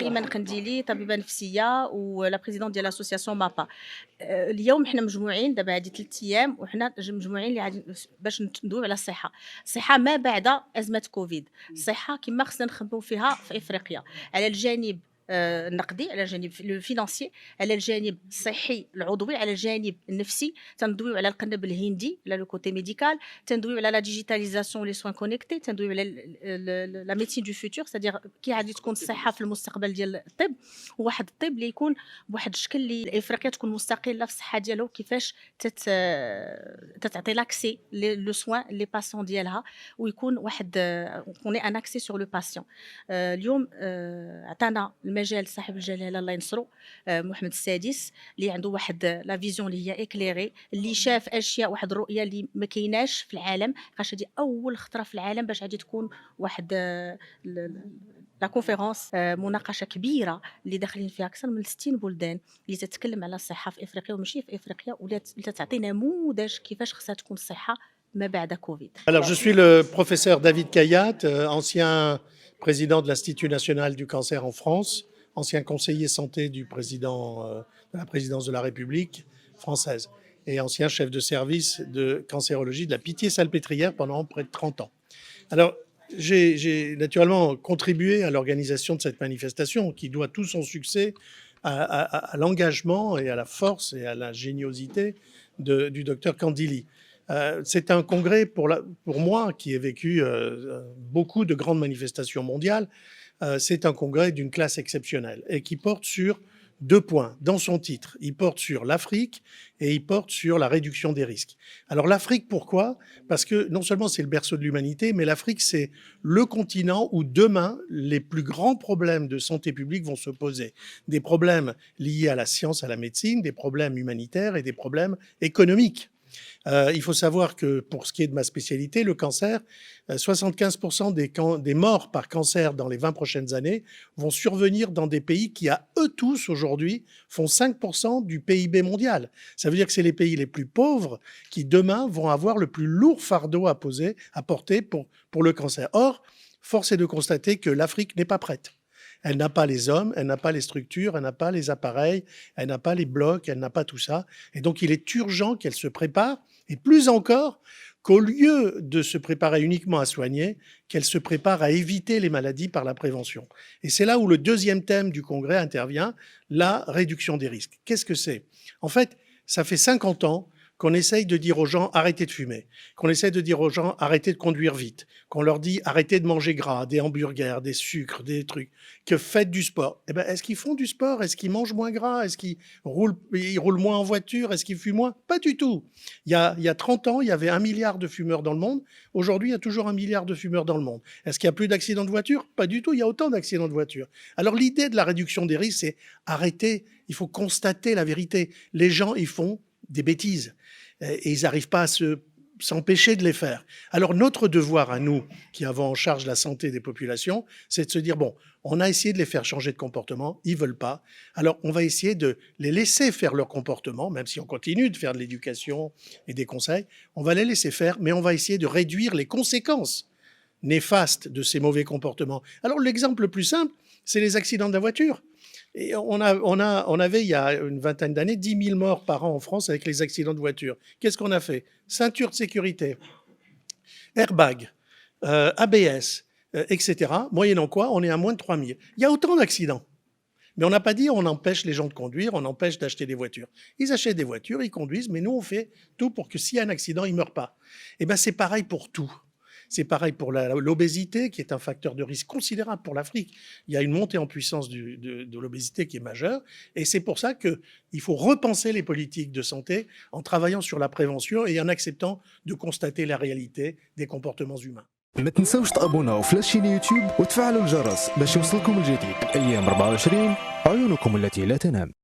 ايمن قنديلي طبيبه نفسيه ولا بريزيدون ديال لاسوسياسيون مابا. اليوم حنا مجموعين دابا هذه 3 ايام وحنا مجموعين اللي غادي باش ندويو على الصحه. الصحه ما بعد ازمه كوفيد. الصحه كما خصنا نخدموا فيها في افريقيا على الجانب النقدي، على الجانب الفينانسي، على الجانب الصحي العضوي، على الجانب النفسي. تندويو على القنب الهندي، على لو كوتي ميديكال، تندويو على لا ديجيتاليزاسيون لي سوان كونيكتي، تندويو على لا ميديسين دو فوتور، سادير كي غادي تكون الصحه في المستقبل ديال الطب، وواحد الطب اللي يكون بواحد الشكل اللي افريقيا تكون مستقله في الصحه ديالها، كيفاش تتعطي لاكسي لو سوان لي باسيون ديالها، ويكون واحد اون ان اكسي سور لو باسيون. اليوم عطانا المجال صاحب الجلاله الله ينصرو محمد السادس، اللي عنده واحد لا فيزيون اللي هي اكليري، اللي شاف اشياء، واحد الرؤيه اللي ما كايناش في العالم. خاطر هذه اول خطره في العالم باش غادي تكون واحد لا كونفيرونس، مناقشه كبيره اللي داخلين فيها اكثر من 60 بلدان اللي تتكلم على الصحه في افريقيا وماشي في افريقيا، واللي تعطي نموذج كيفاش خصها تكون الصحه ما بعد كوفيد. Alors, je suis le professeur David Kayat, ancien président de l'Institut national du cancer en France, ancien conseiller santé du président de la présidence de la République française et ancien chef de service de cancérologie de la Pitié-Salpêtrière pendant près de 30 ans. Alors, j'ai naturellement contribué à l'organisation de cette manifestation qui doit tout son succès à l'engagement et à la force et à l'ingéniosité du docteur Kandili. C'est un congrès pour moi qui ai vécu beaucoup de grandes manifestations mondiales. C'est un congrès d'une classe exceptionnelle et qui porte sur 2 points dans son titre. Il porte sur l'Afrique et il porte sur la réduction des risques. Alors l'Afrique, pourquoi? Parce que non seulement c'est le berceau de l'humanité, mais l'Afrique, c'est le continent où demain, les plus grands problèmes de santé publique vont se poser. Des problèmes liés à la science, à la médecine, des problèmes humanitaires et des problèmes économiques. Il faut savoir que pour ce qui est de ma spécialité, le cancer, 75% des morts par cancer dans les 20 prochaines années vont survenir dans des pays qui, à eux tous aujourd'hui, font 5% du PIB mondial. Ça veut dire que c'est les pays les plus pauvres qui, demain, vont avoir le plus lourd fardeau à porter pour le cancer. Or, force est de constater que l'Afrique n'est pas prête. Elle n'a pas les hommes, elle n'a pas les structures, elle n'a pas les appareils, elle n'a pas les blocs, elle n'a pas tout ça. Et donc, il est urgent qu'elle se prépare, et plus encore, qu'au lieu de se préparer uniquement à soigner, qu'elle se prépare à éviter les maladies par la prévention. Et c'est là où le deuxième thème du congrès intervient, la réduction des risques. Qu'est-ce que c'est? En fait, ça fait 50 ans qu'on essaye de dire aux gens arrêtez de fumer, qu'on essaye de dire aux gens arrêtez de conduire vite, qu'on leur dit arrêtez de manger gras, des hamburgers, des sucres, des trucs, que faites du sport. Eh ben, est-ce qu'ils font du sport? Est-ce qu'ils mangent moins gras? Est-ce qu'ils roulent moins en voiture? Est-ce qu'ils fument moins? Pas du tout. Il y a 30 ans, il y avait 1 milliard de fumeurs dans le monde. Aujourd'hui, il y a toujours 1 milliard de fumeurs dans le monde. Est-ce qu'il y a plus d'accidents de voiture? Pas du tout, il y a autant d'accidents de voiture. Alors l'idée de la réduction des risques, c'est arrêter, il faut constater la vérité. Les gens, ils font des bêtises et ils n'arrivent pas à s'empêcher de les faire. Alors notre devoir à nous, qui avons en charge la santé des populations, c'est de se dire, bon, on a essayé de les faire changer de comportement, ils ne veulent pas, alors on va essayer de les laisser faire leur comportement, même si on continue de faire de l'éducation et des conseils, on va les laisser faire, mais on va essayer de réduire les conséquences néfastes de ces mauvais comportements. Alors l'exemple le plus simple, c'est les accidents de la voiture. Et on avait, il y a une vingtaine d'années, 10 000 morts par an en France avec les accidents de voiture. Qu'est-ce qu'on a fait? Ceinture de sécurité, airbag, ABS, etc. Moyennant quoi, on est à moins de 3 000. Il y a autant d'accidents. Mais on n'a pas dit on empêche les gens de conduire, on empêche d'acheter des voitures. Ils achètent des voitures, ils conduisent, mais nous, on fait tout pour que s'il y a un accident, ils ne meurent pas. Eh bien, c'est pareil pour tout. C'est pareil pour l'obésité, qui est un facteur de risque considérable pour l'Afrique. Il y a une montée en puissance de l'obésité qui est majeure. Et c'est pour ça qu'il faut repenser les politiques de santé en travaillant sur la prévention et en acceptant de constater la réalité des comportements humains. ما تنسوش تابوناو في لاشين يوتيوب وتفعلوا الجرس باش يوصلكم الجديد. أيام 24 عيونكم التي لا تنام.